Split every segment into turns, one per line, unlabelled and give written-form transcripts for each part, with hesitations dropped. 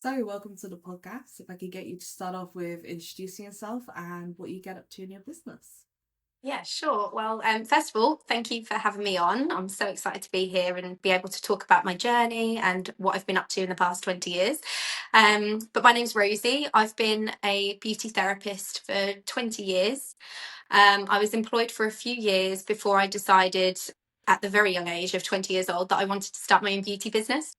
So, welcome to the podcast. If I could get you to start off with introducing yourself and what you get up to in your business.
Yeah, sure. Well, first of all, thank you for having me on. I'm so excited to be here and be able to talk about my journey and what I've been up to in the past 20 years. But my name's Rosie. I've been a beauty therapist for 20 years. I was employed for a few years before I decided at the very young age of 20 years old that I wanted to start my own beauty business.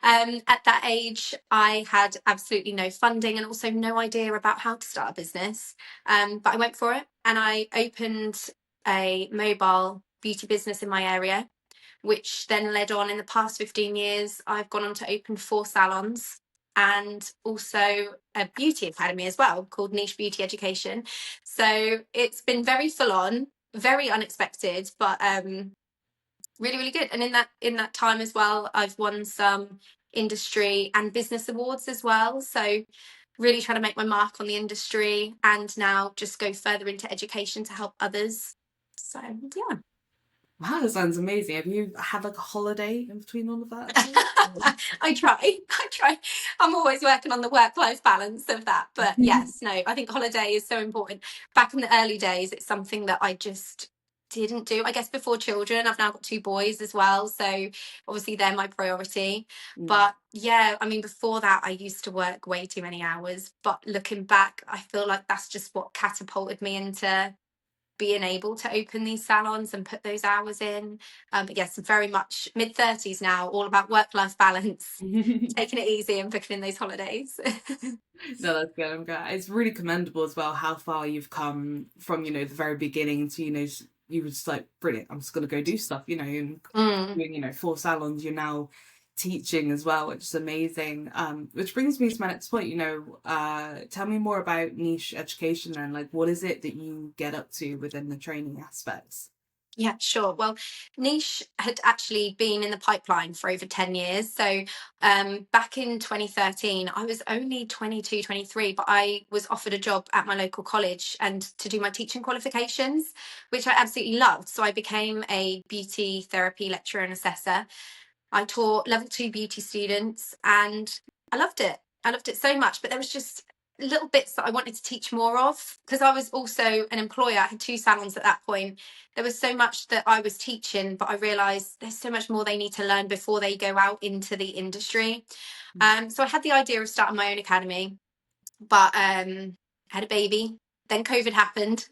At that age, I had absolutely no funding and also no idea about how to start a business. But I went for it and I opened a mobile beauty business in my area, which then led on in the past 15 years. I've gone on to open 4 salons and also a beauty academy as well called Niche Beauty Education. So it's been very full on, very unexpected, but really, really good. And in that time as well, I've won some industry and business awards as well. So really trying to make my mark on the industry and now just go further into education to help others. So yeah.
Wow, that sounds amazing. Have you had like a holiday in between all of that at all?
I try. I try. I'm always working on the work-life balance of that. But yes, no, I think holiday is so important. Back in the early days, it's something that I just didn't do. I guess before children, I've now got 2 boys as well. So obviously they're my priority.
Mm.
But yeah, I mean, before that, I used to work way too many hours. But looking back, I feel like that's just what catapulted me into being able to open these salons and put those hours in. But yes, very much mid-30s now, all about work-life balance, taking it easy and booking in those holidays.
No, that's good. I'm glad. It's really commendable as well how far you've come from, the very beginning to, you were just like, brilliant, I'm just going to go do stuff, and
Mm.
doing, 4 salons, you're now teaching as well, which is amazing. Which brings me to my next point, tell me more about niche education and like, what is it that you get up to within the training aspects?
Yeah, sure. Well, Niche had actually been in the pipeline for over 10 years. So back in 2013, I was only 22, 23, but I was offered a job at my local college and to do my teaching qualifications, which I absolutely loved. So I became a beauty therapy lecturer and assessor. I taught level 2 beauty students and I loved it. I loved it so much, but there was just little bits that I wanted to teach more of because I was also an employer. I had 2 salons at that point. There was so much that I was teaching, but I realized there's so much more they need to learn before they go out into the industry. So I had the idea of starting my own academy, but had a baby. Then COVID happened,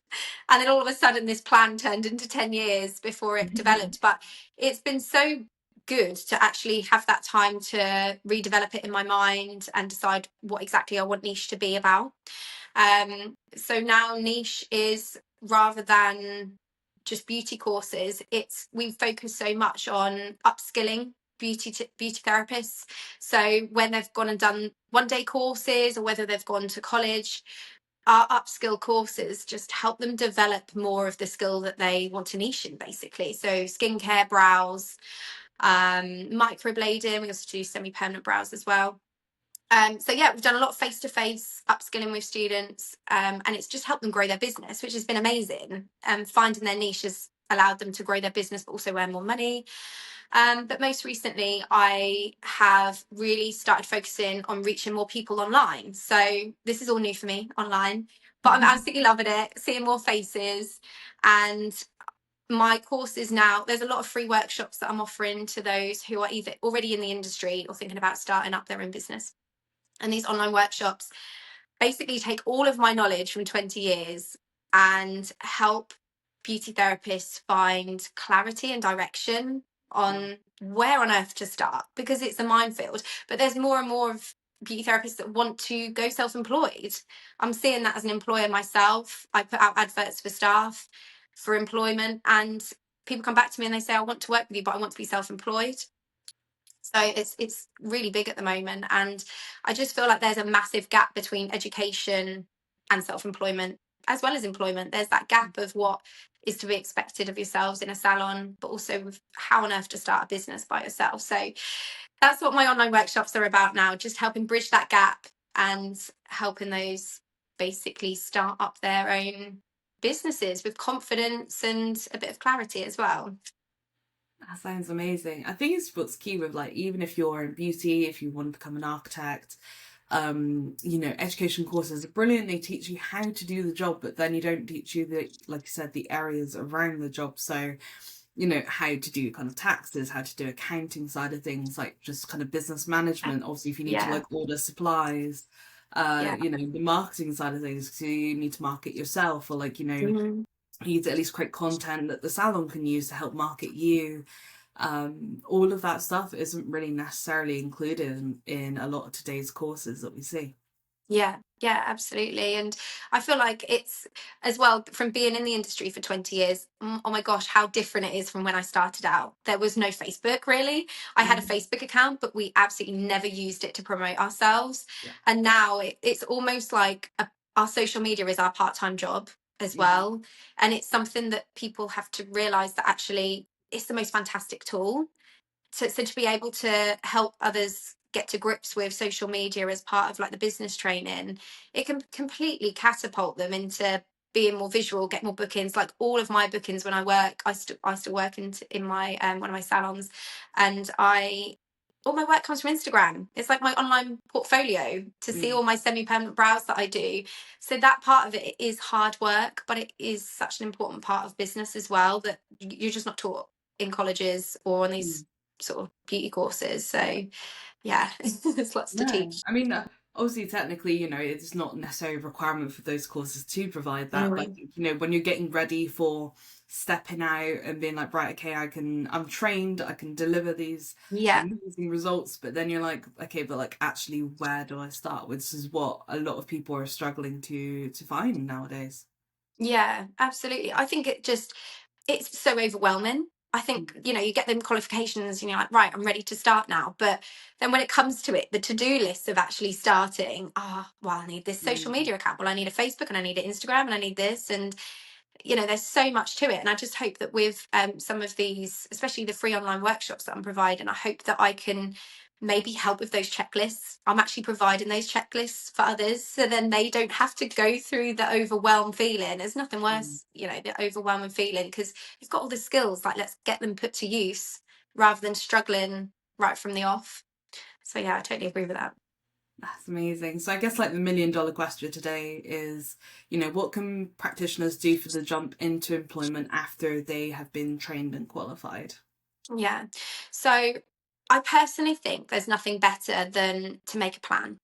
and then all of a sudden, this plan turned into 10 years before it developed. But it's been so good to actually have that time to redevelop it in my mind and decide what exactly I want Niche to be about. So now Niche is, rather than just beauty courses, it's we focus so much on upskilling beauty therapists. So when they've gone and done 1 day courses or whether they've gone to college, our upskill courses just help them develop more of the skill that they want to niche in, basically. So skincare, brows, microblading. We also do semi-permanent brows as well. So yeah, we've done a lot of face-to-face upskilling with students, and it's just helped them grow their business, which has been amazing. Finding their niche has allowed them to grow their business, but also earn more money. But most recently, I have really started focusing on reaching more people online. So this is all new for me online, but I'm absolutely loving it, seeing more faces. And my courses now, there's a lot of free workshops that I'm offering to those who are either already in the industry or thinking about starting up their own business. And these online workshops basically take all of my knowledge from 20 years and help beauty therapists find clarity and direction on where on earth to start, because it's a minefield. But there's more and more of beauty therapists that want to go self-employed. I'm seeing that as an employer myself. I put out adverts for staff for employment, and people come back to me and they say, I want to work with you, but I want to be self-employed. So it's really big at the moment, and I just feel like there's a massive gap between education and self-employment as well as employment. There's that gap of what is to be expected of yourselves in a salon, but also with how on earth to start a business by yourself. So that's what my online workshops are about now, just helping bridge that gap and helping those basically start up their own businesses with confidence and a bit of clarity as well.
That sounds amazing. I think it's what's key with like, even if you're in beauty, if you want to become an architect, education courses are brilliant. They teach you how to do the job, but then you don't teach you the, like you said, the areas around the job. So, how to do kind of taxes, how to do accounting side of things, like just kind of business management. Obviously, if you need to
Yeah,
like order supplies,
yeah.
the marketing side of things, so you need to market yourself, or like,
Mhm.
you need to at least create content that the salon can use to help market you. All of that stuff isn't really necessarily included in a lot of today's courses that we see.
Yeah, yeah, absolutely. And I feel like it's, as well, from being in the industry for 20 years, oh my gosh, how different it is from when I started out. There was no Facebook really. I had a
Mm.
Facebook account, but we absolutely never used it to promote ourselves.
Yeah.
And now it's almost like our social media is our part-time job as
Mhm.
well. And it's something that people have to realize that actually it's the most fantastic tool. So to be able to help others get to grips with social media as part of like the business training, it can completely catapult them into being more visual, get more bookings. Like all of my bookings when I work, I still work in my one of my salons, and I all my work comes from Instagram. It's like my online portfolio to see
Mm.
all my semi-permanent brows that I do. So that part of it is hard work, but it is such an important part of business as well that you're just not taught in colleges or on these
Mm.
sort of beauty courses. So yeah, there's lots to
Yeah,
teach.
I mean, obviously, technically, it's not necessarily a requirement for those courses to provide that. But
Mm.
when you're getting ready for stepping out and being like, right, okay, I'm trained, I can deliver these
Yeah,
amazing results. But then you're like, okay, but like, actually, where do I start? Which is what a lot of people are struggling to find nowadays.
yeah, absolutely. I think it's so overwhelming. I think,
Mm.
you get them qualifications and you're like, right, I'm ready to start now. But then when it comes to it, the to-do list of actually starting, well, I need this social
Mm.
media account. Well, I need a Facebook and I need an Instagram and I need this. And there's so much to it. And I just hope that with some of these, especially the free online workshops that I'm providing, I hope that I can maybe help with those checklists. I'm actually providing those checklists for others, so then they don't have to go through the overwhelmed feeling. There's nothing
Mm.
worse, the overwhelming feeling, because you've got all the skills, like let's get them put to use rather than struggling right from the off. So yeah, I totally agree with that.
That's amazing. So I guess like the $1 million question today is, what can practitioners do for the jump into employment after they have been trained and qualified?
Yeah. So I personally think there's nothing better than to make a plan.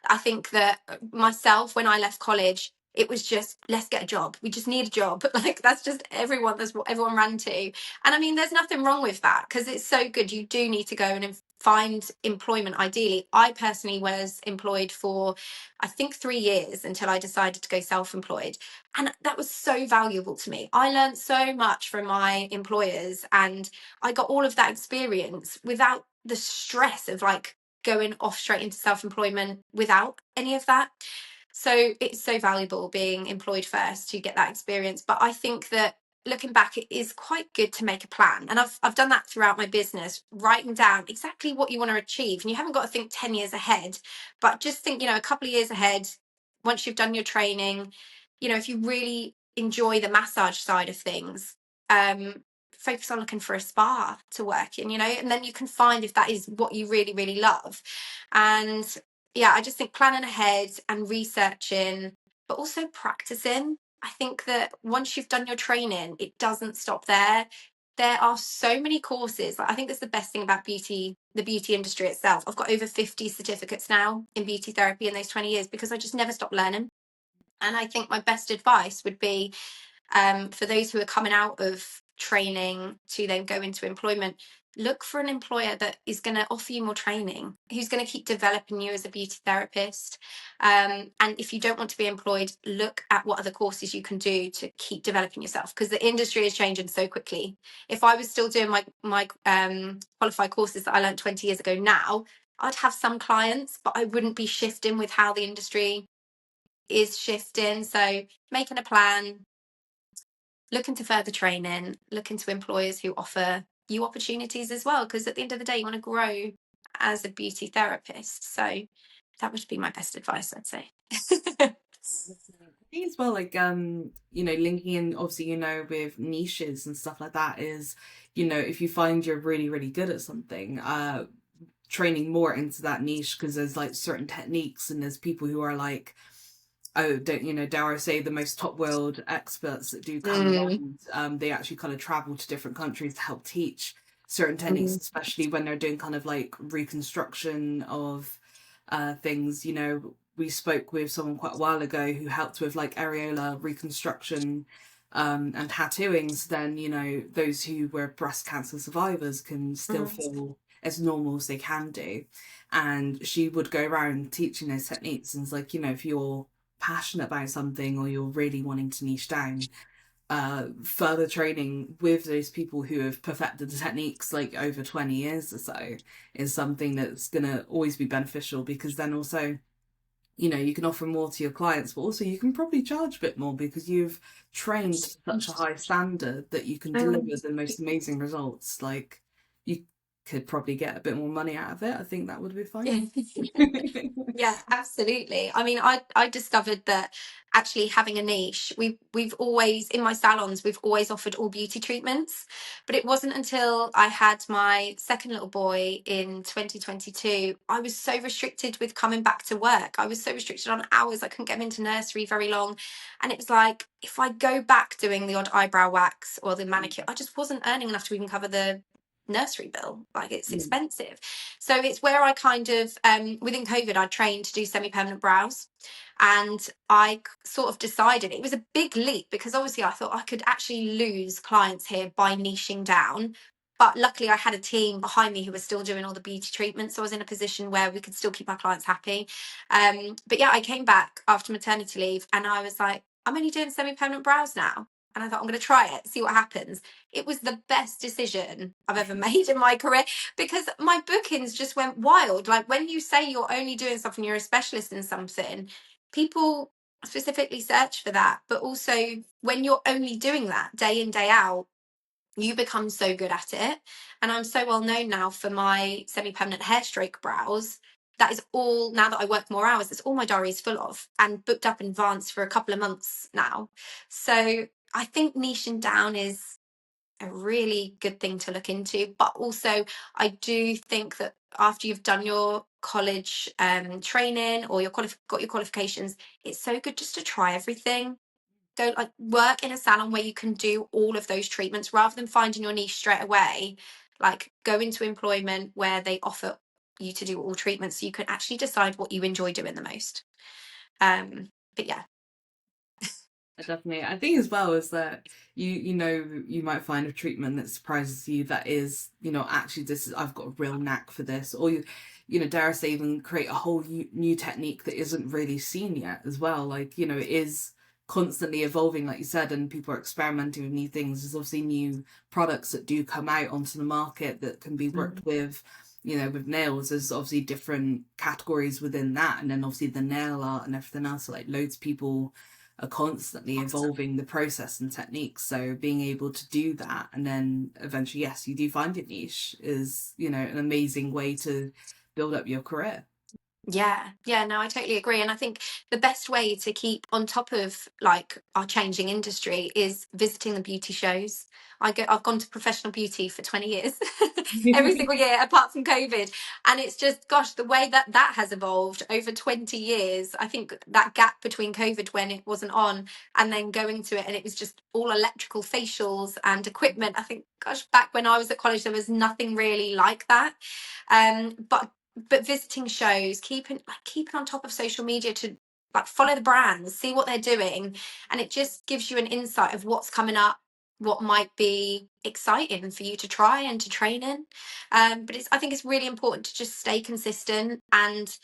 I think that myself, when I left college, it was just let's get a job. We just need a job. Like that's just everyone. That's what everyone ran to. And I mean, there's nothing wrong with that because it's so good. You do need to go and find employment. Ideally, I personally was employed for, I think, 3 years until I decided to go self-employed, and that was so valuable to me. I learned so much from my employers, and I got all of that experience without the stress of like going off straight into self-employment without any of that. So it's so valuable being employed first to get that experience. But I think that looking back, it is quite good to make a plan. And I've done that throughout my business, writing down exactly what you want to achieve. And you haven't got to think 10 years ahead, but just think, a couple of years ahead, once you've done your training, if you really enjoy the massage side of things, focus on looking for a spa to work in, and then you can find if that is what you really, really love. And yeah, I just think planning ahead and researching, but also practicing. I think that once you've done your training, it doesn't stop there. There are so many courses. Like, I think that's the best thing about the beauty industry itself. I've got over 50 certificates now in beauty therapy in those 20 years because I just never stopped learning. And I think my best advice would be, for those who are coming out of training to then go into employment, look for an employer that is going to offer you more training, who's going to keep developing you as a beauty therapist. And if you don't want to be employed, look at what other courses you can do to keep developing yourself, because the industry is changing so quickly. If I was still doing my qualified courses that I learned 20 years ago now, I'd have some clients, but I wouldn't be shifting with how the industry is shifting. So making a plan, look into further training, look into employers who offer you opportunities as well, because at the end of the day, you want to grow as a beauty therapist. So that would be my best advice, I'd say.
I think as well, like linking in, obviously, with niches and stuff like that is, if you find you're really, really good at something, training more into that niche, because there's like certain techniques, and there's people who are like, oh, don't, you know, dare I say, the most top world experts that do come around. They actually kind of travel to different countries to help teach certain techniques, especially when they're doing kind of like reconstruction of things. You know, we spoke with someone quite a while ago who helped with like areola reconstruction and tattooing. So then, you know, those who were breast cancer survivors can still feel as normal as they can do. And she would go around teaching those techniques, and it's like, you know, if you're passionate about something or you're really wanting to niche down, further training with those people who have perfected the techniques like over 20 years or so is something that's going to always be beneficial, because then also, you know, you can offer more to your clients, but also you can probably charge a bit more because you've trained to such a high standard that you can deliver the most amazing results. Like, you could probably get a bit more money out of it. I think that would be fine.
Yeah, absolutely. I mean, I discovered that actually having a niche, we've always, in my salons, we've always offered all beauty treatments, but it wasn't until I had my second little boy in 2022, I was so restricted with coming back to work. I was so restricted on hours. I couldn't get him into nursery very long. And it was like, if I go back doing the odd eyebrow wax or the manicure, I just wasn't earning enough to even cover the nursery bill. Like, it's expensive. So it's where I kind of within COVID, I trained to do semi-permanent brows, and I sort of decided it was a big leap, because obviously I thought I could actually lose clients here by niching down, but luckily I had a team behind me who was still doing all the beauty treatments, so I was in a position where we could still keep our clients happy. But yeah, I came back after maternity leave and I was like, I'm only doing semi-permanent brows now. And I thought, I'm going to try it, see what happens. It was the best decision I've ever made in my career, because my bookings just went wild. Like, when you say you're only doing something, you're a specialist in something, people specifically search for that. But also, when you're only doing that day in, day out, you become so good at it. And I'm so well known now for my semi-permanent hair stroke brows. That is all, now that I work more hours, that's all my diary is full of, and booked up in advance for a couple of months now. So I think niching down is a really good thing to look into. But also, I do think that after you've done your college training, or got your qualifications, it's so good just to try everything. Go, like, work in a salon where you can do all of those treatments rather than finding your niche straight away. Like, go into employment where they offer you to do all treatments, so you can actually decide what you enjoy doing the most. But yeah.
Definitely. I think as well is that you know, you might find a treatment that surprises you, that is, you know, actually this is, I've got a real knack for this, or you know, dare I say, even create a whole new technique that isn't really seen yet as well. Like, you know, it is constantly evolving, like you said, and people are experimenting with new things. There's obviously new products that do come out onto the market that can be worked with. You know, with nails, there's obviously different categories within that, and then obviously the nail art and everything else. So, like, loads of people are constantly evolving the process and techniques. So being able to do that, and then eventually, yes, you do find your niche, is, you know, an amazing way to build up your career.
Yeah, no, I totally agree. And I think the best way to keep on top of, like, our changing industry is visiting the beauty shows. I've gone to professional beauty for 20 years, every single year apart from COVID. And it's just, gosh, the way that has evolved over 20 years. I think that gap between COVID, when it wasn't on, and then going to it and it was just all electrical facials and equipment. I think, gosh, back when I was at college, there was nothing really like that. But visiting shows, keeping on top of social media to, like, follow the brands, see what they're doing, and it just gives you an insight of what's coming up, what might be exciting for you to try and to train in. But I think it's really important to just stay consistent and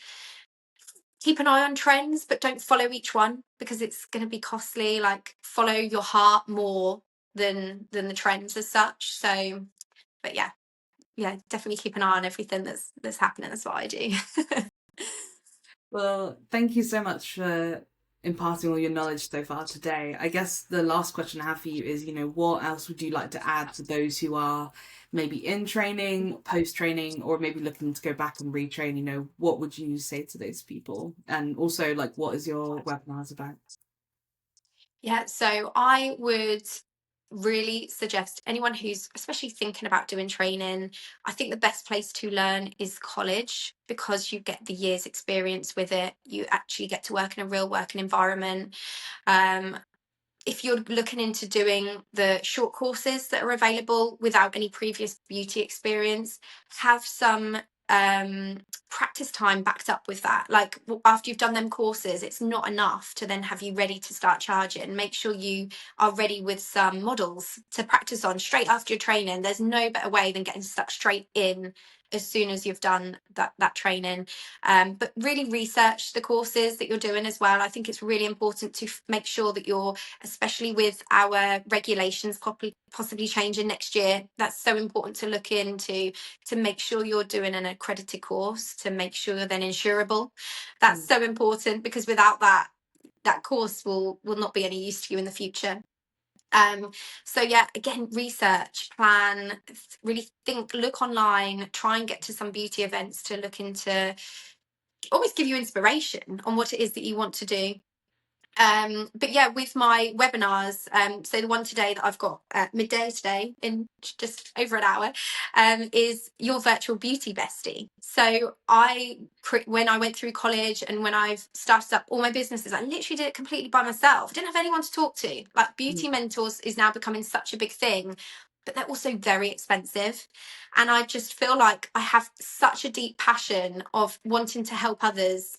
keep an eye on trends, but don't follow each one, because it's going to be costly. Like, follow your heart more than the trends as such. So, but yeah, definitely keep an eye on everything that's happening. That's what I do.
Well, thank you so much for imparting all your knowledge so far today. I guess the last question I have for you is, you know, what else would you like to add to those who are maybe in training, post training, or maybe looking to go back and retrain? You know, what would you say to those people? And also, like, what is your webinars about?
Yeah, so I would really suggest anyone who's especially thinking about doing training, I think the best place to learn is college, because you get the year's experience with it. You actually get to work in a real working environment. Um, if you're looking into doing the short courses that are available without any previous beauty experience, have some practice time backed up with that. Like, after you've done them courses, it's not enough to then have you ready to start charging. Make sure you are ready with some models to practice on straight after your training. There's no better way than getting stuck straight in as soon as you've done that training. But really research the courses that you're doing as well. I think it's really important to make sure that you're, especially with our regulations possibly changing next year, that's so important to look into, to make sure you're doing an accredited course, to make sure you're then insurable. That's so important, because without that, that course will not be any use to you in the future. So yeah, again, research, plan, really think, look online, try and get to some beauty events to look into, always give you inspiration on what it is that you want to do. But yeah, with my webinars, so the one today that I've got at midday today, in just over an hour, is your virtual beauty bestie. So when I went through college and when I've started up all my businesses, I literally did it completely by myself. I didn't have anyone to talk to. Like, beauty mentors is now becoming such a big thing, but they're also very expensive. And I just feel like I have such a deep passion of wanting to help others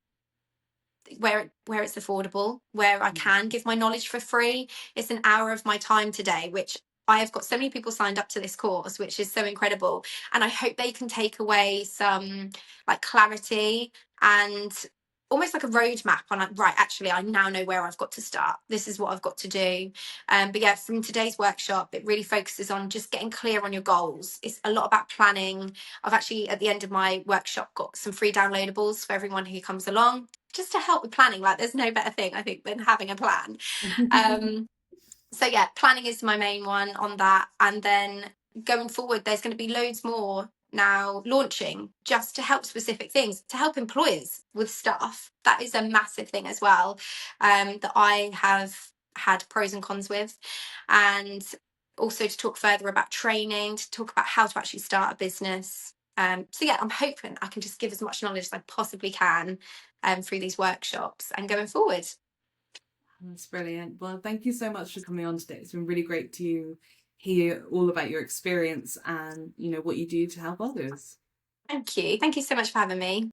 where it's affordable, where I can give my knowledge for free. It's an hour of my time today, which I have got so many people signed up to this course, which is so incredible. And I hope they can take away some like clarity and almost like a roadmap on, like, right, actually, I now know where I've got to start. This is what I've got to do. But yeah, from today's workshop, it really focuses on just getting clear on your goals. It's a lot about planning. I've actually, at the end of my workshop, got some free downloadables for everyone who comes along, just to help with planning. Like, there's no better thing, I think, than having a plan. So yeah, planning is my main one on that. And then going forward, there's going to be loads more now launching, just to help specific things, to help employers with stuff. That is a massive thing as well, that I have had pros and cons with. And also to talk further about training, to talk about how to actually start a business. So yeah, I'm hoping I can just give as much knowledge as I possibly can through these workshops and going forward.
That's brilliant. Well, thank you so much for coming on today. It's been really great to hear all about your experience and, you know, what you do to help others.
Thank you. Thank you so much for having me.